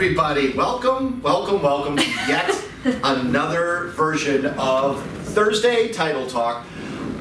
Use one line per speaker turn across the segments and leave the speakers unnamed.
everybody. Welcome to yet another version of Thursday Title Talk.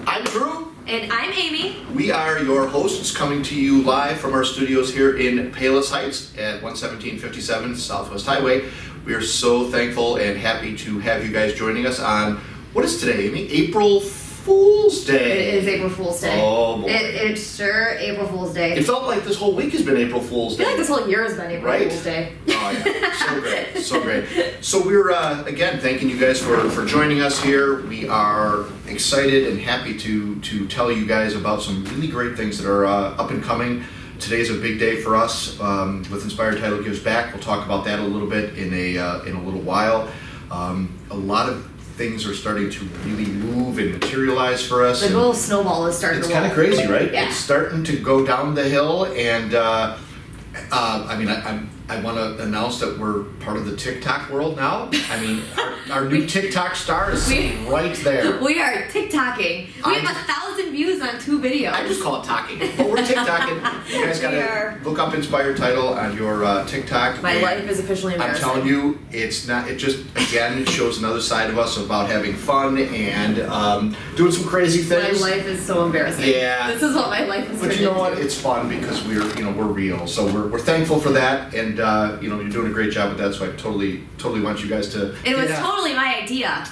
I'm Drew.
And I'm Amy.
We are your hosts coming to you live from our studios here in Palos Heights at 11757 Southwest Highway. We are so thankful and happy to have you guys joining us on, what is today, Amy? April Fool's Day.
It is April Fool's Day.
Oh boy.
It's sure April Fool's Day.
It felt like this whole week has been April Fool's Day.
I feel like this whole year has been April Fool's Day.
Oh yeah, so great, so great. So we're again thanking you guys for joining us here. We are excited and happy to tell you guys about some really great things that are up and coming. Today's a big day for us with Inspired Title Gives Back. We'll talk about that a little bit in a little while. A lot of things are starting to really move and materialize for us.
The little snowball is starting to roll.
It's kind of crazy, right?
Yeah.
It's starting to go down the hill, and I want to announce that we're part of the TikTok world now. I mean, our new TikTok star is right there.
We are TikToking. We have 1,000 views on 2 videos.
I just call it talking, but we're TikToking. You guys gotta look up Inspired Title on your TikTok.
My life is officially embarrassing.
I'm telling you, it's not. It just again shows another side of us about having fun and doing some crazy things.
My life is so embarrassing.
Yeah.
This is what my life is.
But you know what? It's fun because we're real. So we're thankful for that, and you're doing a great job with that. So I totally want you guys to.
It was totally my idea.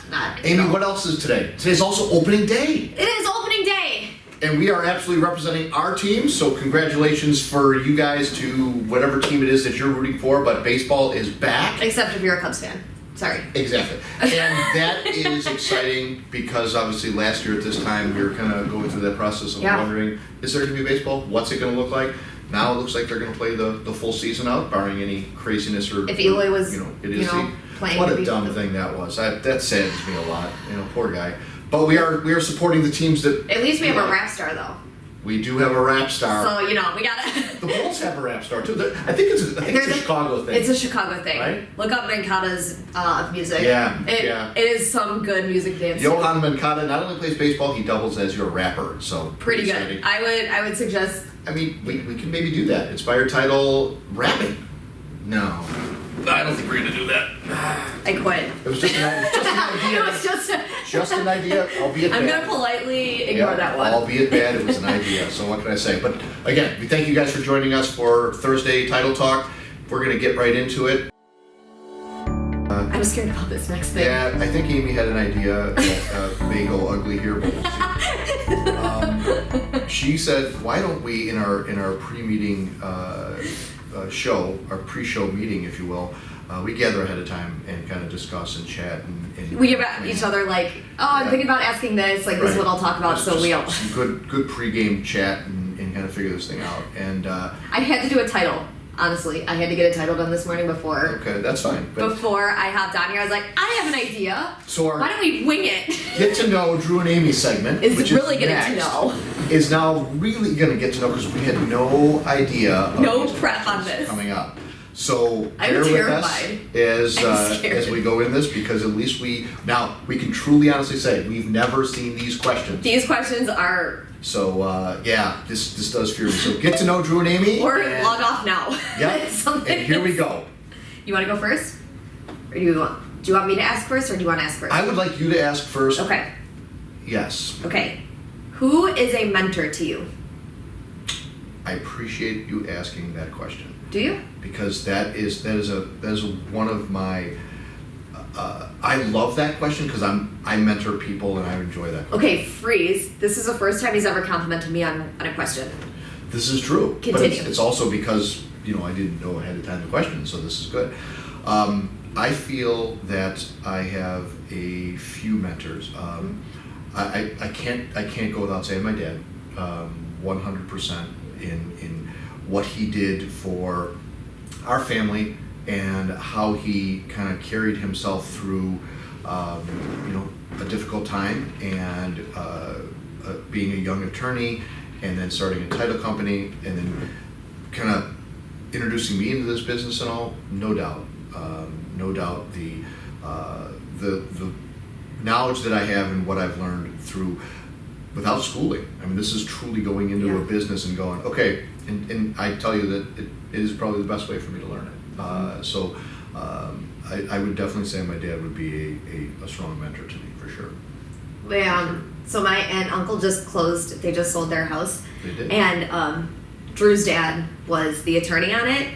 Amy, what else is today? Today's also opening day.
It is opening day.
And we are absolutely representing our team, so congratulations for you guys to whatever team it is that you're rooting for, but baseball is back.
Except if you're a Cubs fan. Sorry.
Exactly. And that is exciting because obviously last year at this time we were kind of going through that process of wondering, is there going to be baseball? What's it going to look like? Now it looks like they're going to play the full season out, barring any craziness or...
If Eloy was,
playing... What a dumb thing that was. That saddens me a lot. Poor guy. But we are supporting the teams that...
At least we have a rap star, though.
We do have a rap star.
So, we gotta...
The Bulls have a rap star, too. I think it's a Chicago thing.
It's a Chicago thing.
Right?
Look up Mankata's music.
Yeah,
It is some good music dancing.
Johan Mankata not only plays baseball, he doubles as your rapper. So
pretty good. Exciting. I would suggest...
I mean, we can maybe do that. Inspired Title rapping. No. I don't think we're going to do that.
I quit.
It was just an idea.
It was
just an idea, albeit bad.
I'm going to politely ignore that one.
Albeit bad, it was an idea. So what can I say? But again, we thank you guys for joining us for Thursday Title Talk. We're going to get right into it.
I'm scared about this next thing.
Yeah, I think Amy had an idea that may go ugly here, but we'll see. She said, why don't we, in our pre-meeting show, our pre-show meeting, if you will, we gather ahead of time and kind of discuss and chat. And
we give each other I'm thinking about asking this, this is what I'll talk about, so we all...
Some good pre-game chat and kind of figure this thing out. And
I had to do a title. Honestly, I had to get a title done this morning before.
Okay, that's fine.
Before I hopped on here, I was like, I have an idea.
So
why don't we wing it?
Get to know Dru and Amy segment,
which really getting to know.
Is now really going to get to know because we had no idea of
no prep on this
coming up. So
bear with
us as we go in this, because at least we can truly honestly say we've never seen these questions.
These questions are...
So this does fear me. So get to know Dru and Amy.
Or log off now.
Yep. And here we go.
You want to go first? Or do you want me to ask first, or do you want to ask first?
I would like you to ask first.
Okay.
Yes.
Okay. Who is a mentor to you?
I appreciate you asking that question.
Do you?
Because that is one of my. I love that question because I mentor people and I enjoy that question.
Okay, freeze. This is the first time he's ever complimented me on a question.
This is true.
Continue.
But it's also because I didn't know ahead of time the question, so this is good. I feel that I have a few mentors. I can't go without saying my dad. 100% in what he did for our family and how he kind of carried himself through, a difficult time and being a young attorney, and then starting a title company, and then kind of introducing me into this business and all. No doubt, the knowledge that I have and what I've learned through without schooling. I mean, this is truly going into a business and going, okay, and I tell you that it is probably the best way for me to learn it. I would definitely say my dad would be a strong mentor to me, for sure.
So my aunt and uncle just closed. They just sold their house.
They did.
And Drew's dad was the attorney on it.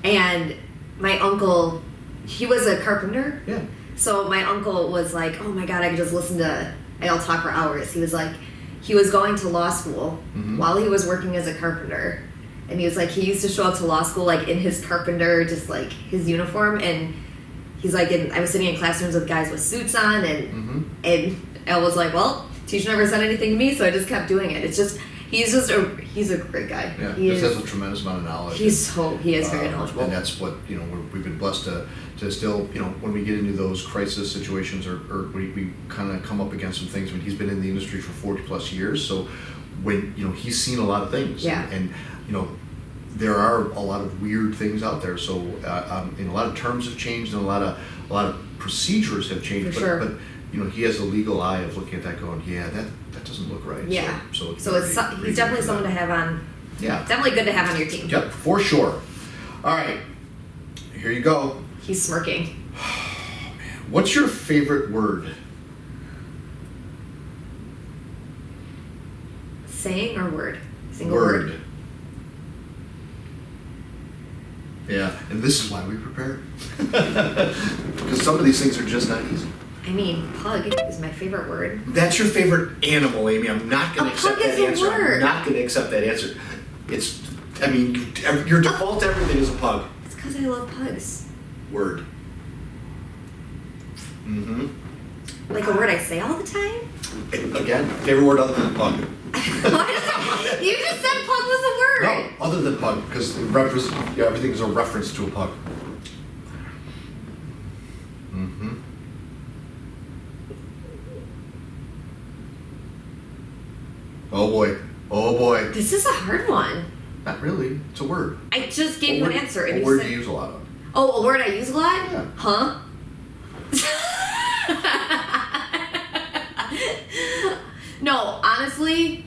And my uncle, he was a carpenter.
Yeah.
So my uncle was like, oh my God, I could just listen to I'll talk for hours. He was like, he was going to law school while he was working as a carpenter. And he was like, he used to show up to law school like in his carpenter, just like his uniform. And he's like, I was sitting in classrooms with guys with suits on. And I was like, well, teacher never said anything to me, so I just kept doing it. It's just, he's a great guy.
Yeah,
he
has a tremendous amount of knowledge.
He is very knowledgeable.
And that's what, we've been blessed to still, when we get into those crisis situations or we kind of come up against some things. I mean, he's been in the industry for 40 plus years, so when, he's seen a lot of things.
Yeah.
And there are a lot of weird things out there, so and a lot of terms have changed and a lot of procedures have changed.
For sure.
But he has a legal eye of looking at that going, yeah, that doesn't look right.
Yeah.
So
he's definitely someone to have on.
Yeah.
Definitely good to have on your team.
Yep, for sure. All right, here you go.
He's smirking.
What's your favorite word?
Saying or word? Single word.
Yeah, and this is why we prepare. Because some of these things are just not easy.
I mean, pug is my favorite word.
That's your favorite animal, Amy. I'm not going to accept that answer.
Word.
I'm not going to accept that answer. Your default to everything is a pug.
It's because I love pugs.
Word.
Like a word I say all the time?
Again, favorite word other than pug.
You just said pug was a word.
No, other than pug, because everything is a reference to a pug. Oh boy.
This is a hard one.
Not really. It's a word.
I just gave you an answer.
What word do you use a lot of?
Oh, a word I use a lot?
Yeah.
Huh? No, honestly,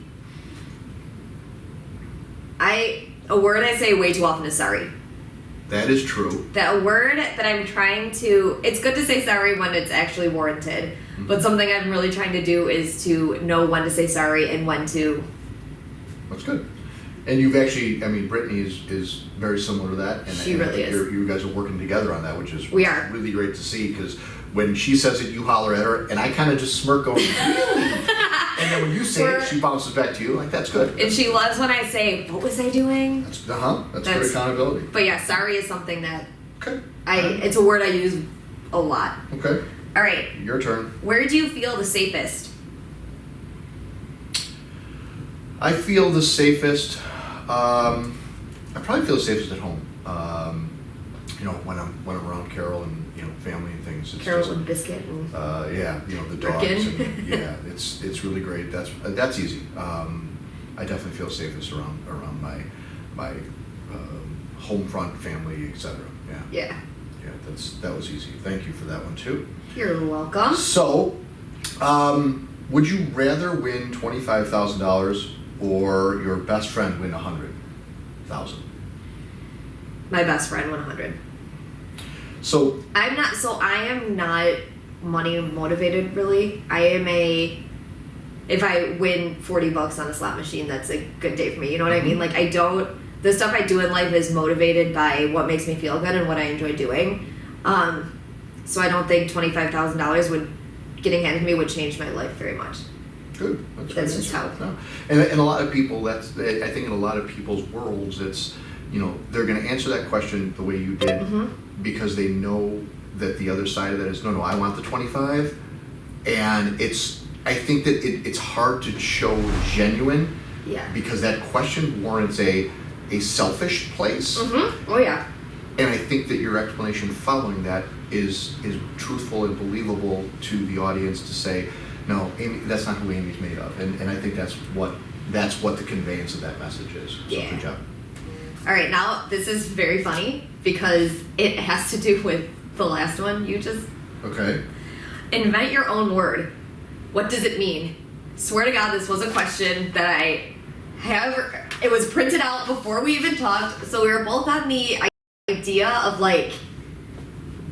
a word I say way too often is sorry.
That is true.
That a word that I'm trying to, it's good to say sorry when it's actually warranted, but something I'm really trying to do is to know when to say sorry and when to.
That's good. And you've actually, Brittany is very similar to that. And
She really is.
You guys are working together on that, which is
We are.
really great to see, because when she says it, you holler at her, and I kind of just smirk going, really? And then when you say it, she bounces back to you, like, that's good.
And she loves when I say, what was I doing?
That's good accountability.
But yeah, sorry is something that
Okay.
it's a word I use a lot.
Okay.
All right.
Your turn.
Where do you feel the safest?
I feel the safest. I probably feel the safest at home. When I'm around Carol and family and things. It's
Carol
just,
and Biscuit and
the dogs. And, yeah, it's really great. That's easy. I definitely feel safest around my home front family, etc. Yeah. Yeah, that was easy. Thank you for that one too.
You're welcome.
So, would you rather win $25,000 or your best friend win $100,000?
My best friend won 100.
So
I am not money motivated really. If I win $40 on a slot machine, that's a good day for me. You know what I mean? Like the stuff I do in life is motivated by what makes me feel good and what I enjoy doing. So I don't think $25,000 getting handed to me would change my life very much.
Good.
That's just how.
No. And a lot of people, I think in a lot of people's worlds, it's, they're going to answer that question the way you did because they know that the other side of that is, no, I want the 25. And I think that it's hard to show genuine because that question warrants a selfish place.
Oh, yeah.
And I think that your explanation following that is truthful and believable to the audience to say, no, Amy, that's not who Amy's made of. And I think that's what the conveyance of that message is. So good job.
All right, now this is very funny because it has to do with the last one you just...
Okay.
Invent your own word. What does it mean? Swear to God, this was a question that I have... It was printed out before we even talked, so we were both on the idea of like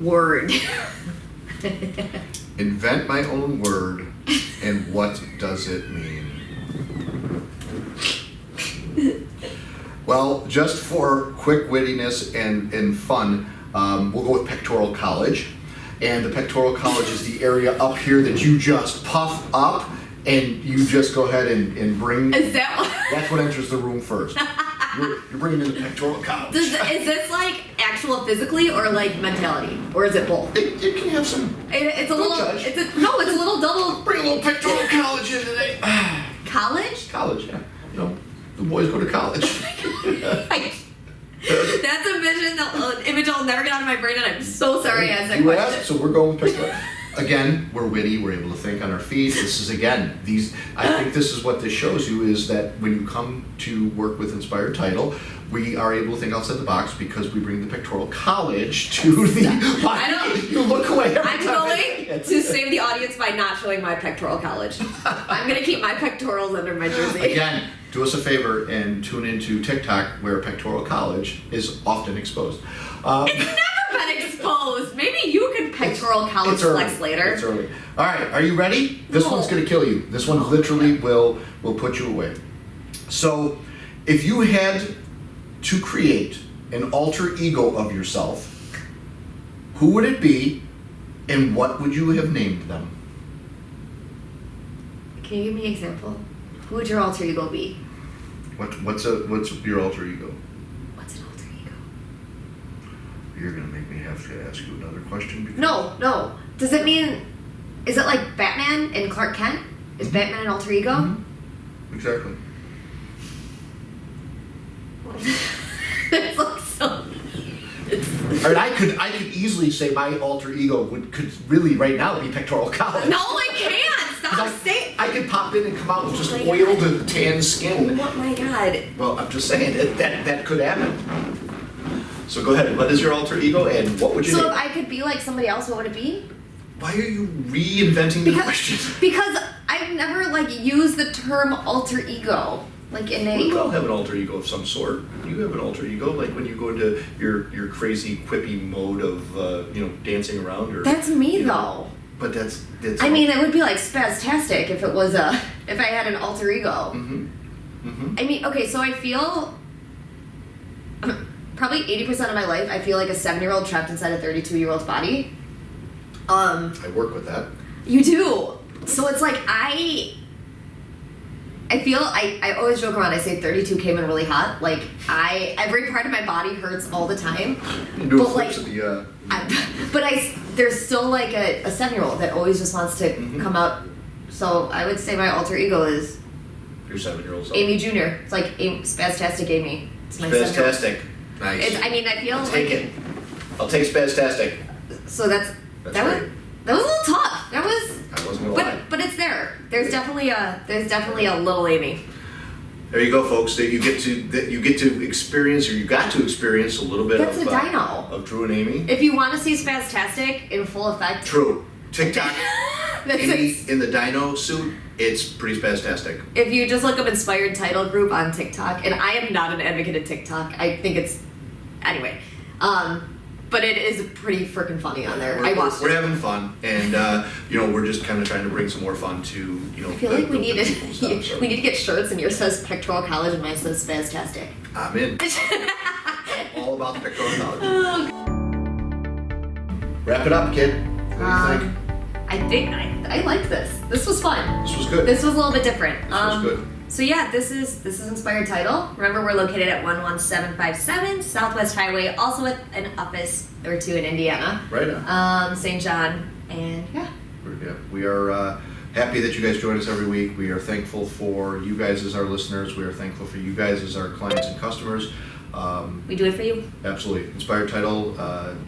word.
Invent my own word, and what does it mean? Well, just for quick wittiness and fun, we'll go with pectoral college. And the pectoral college is the area up here that you just puff up, and you just go ahead and bring.
Is that what?
That's what enters the room first. You're bringing in the pectoral college.
Is this like actual physically or like mentality, or is it both?
It can have some.
It's a
Don't
little.
judge.
It's a little double.
Bring a little pectoral college in today.
College?
College, yeah. You know, the boys go to college.
That's a vision, an image I'll never get out of my brain, and I'm so sorry I asked that
You
question.
asked, so we're going pectoral. Again, we're witty, we're able to think on our feet. This is, again, I think this is what this shows you, is that when you come to work with Inspired Title, we are able to think outside the box because we bring the pectoral college to the... You look away every
I'm
time.
going to save the audience by not showing my pectoral college. I'm going to keep my pectorals under my jersey.
Again, do us a favor and tune into TikTok, where pectoral college is often exposed.
It's never been exposed. Maybe you can pectoral college flex later.
It's early. All right, are you ready? This
No.
one's going to kill you. This one literally will put you away. So, if you had to create an alter ego of yourself, who would it be, and what would you have named them?
Can you give me an example? Who would your alter ego be?
What's your alter ego?
What's an alter ego?
You're going to make me have to ask you another question. Because
No. Does it mean, is it like Batman and Clark Kent? Is Batman an alter ego?
Mm-hmm. Exactly.
It's like so.
I mean, I could easily say my alter ego could really right now be pectoral college.
No, I can't. Stop saying.
I could pop in and come out with just
Oh my
oiled
God.
and tan skin.
Oh my God.
Well, I'm just saying that could happen. So go ahead. What is your alter ego, and what would you
So
name?
if I could be like somebody else, what would it be?
Why are you reinventing the question?
Because I've never like used the term alter ego like in
We
a.
all have an alter ego of some sort. You have an alter ego, like when you go into your crazy quippy mode of dancing around, or
That's me
you know,
though.
But that's.
I mean, it would be like spastastic if it was if I had an alter ego.
Mm-hmm. Mm-hmm.
I mean, okay, so I feel probably 80% of my life I feel like a 7-year-old trapped inside a 32-year-old's body.
I work with that.
You do. So it's like I feel I always joke around. I say 32 came in really hot. Like every part of my body hurts all the time.
You do
But,
flips
like,
of the.
But there's still like a 7-year-old that always just wants to come out. So I would say my alter ego is
Your 7-year-old self.
Amy Jr. It's like Spastastic Amy. It's my 7-year-old.
Spastastic. Nice.
I mean, I feel
I'll
like
take it. I'll take spastastic.
So
That's
that
right.
was a little tough. That was.
I wasn't gonna lie.
But it's there. There's definitely a little Amy.
There you go, folks. That you get to experience, or you got to experience a little bit
That's
of
a dino.
of Dru and Aimee.
If you want to see Spastastic in full effect,
True. TikTok.
that's
Amy in the dino suit. It's pretty spastastic.
if you just look up Inspired Title Group on TikTok, and I am not an advocate of TikTok. I think it's anyway. But it is pretty freaking funny on there. I watched
We're
it.
having fun, and we're just kind of trying to bring some more fun to
I feel like we need
the people stuff, so.
we need to get shirts, and yours says Pectoral College, and mine says Spastastic.
I'm in. All about the pectoral college.
Oh,
Wrap it up, kid. What do you think?
I think I like this. This was fun.
This was good.
This was a little bit different.
This was good.
So yeah, this is Inspired Title. Remember, we're located at 11757 Southwest Highway, also with an office or two in Indiana.
Right on.
St. John, and yeah.
We are happy that you guys join us every week. We are thankful for you guys as our listeners. We are thankful for you guys as our clients and customers.
We do it for you.
Absolutely. Inspired Title,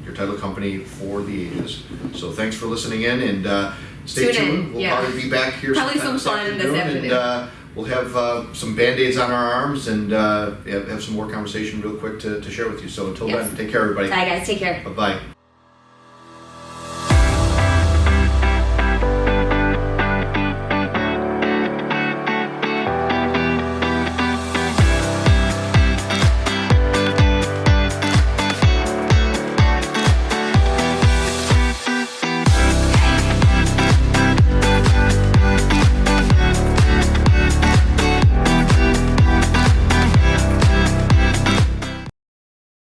your title company for the ages. So thanks for listening in, and stay
Tune in,
tuned. We'll
yeah.
probably be back here
Probably
sometime
some fun this afternoon.
And we'll have some Band-Aids on our arms, and have some more conversation real quick to share with you. So until
Yes.
then, take care, everybody.
Bye guys, take care.
Bye-bye.